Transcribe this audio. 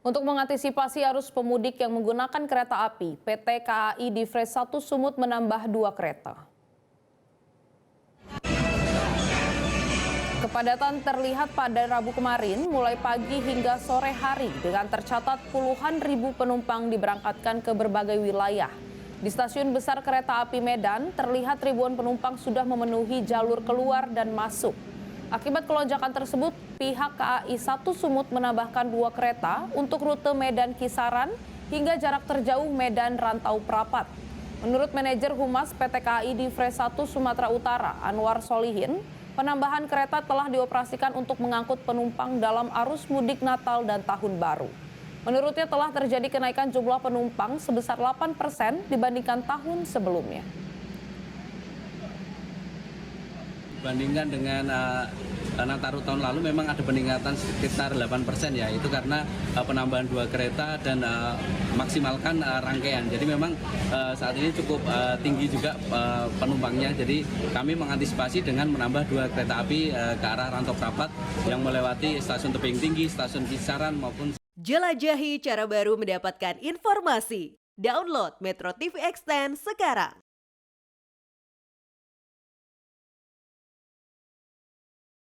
Untuk mengantisipasi arus pemudik yang menggunakan kereta api, PT KAI Divres 1 Sumut menambah 2 kereta. Kepadatan terlihat pada Rabu kemarin mulai pagi hingga sore hari dengan tercatat puluhan ribu penumpang diberangkatkan ke berbagai wilayah. Di stasiun besar kereta api Medan terlihat ribuan penumpang sudah memenuhi jalur keluar dan masuk. Akibat kelonjakan tersebut, pihak KAI 1 Sumut menambahkan 2 kereta untuk rute Medan Kisaran hingga jarak terjauh Medan Rantau Prapat. Menurut manajer Humas PT KAI Divres 1 Sumatera Utara, Anwar Solihin, penambahan kereta telah dioperasikan untuk mengangkut penumpang dalam arus mudik Natal dan Tahun Baru. Menurutnya telah terjadi kenaikan jumlah penumpang sebesar 8% dibandingkan tahun sebelumnya. Dibandingkan dengan Nataru tahun lalu memang ada peningkatan sekitar 8% ya, itu karena penambahan 2 kereta dan maksimalkan rangkaian. Jadi memang saat ini cukup tinggi juga penumpangnya, jadi kami mengantisipasi dengan menambah 2 kereta api ke arah Rantau Prapat yang melewati stasiun Tebing Tinggi, stasiun Kisaran maupun. Jelajahi cara baru mendapatkan informasi. Download Metro TV Extend sekarang.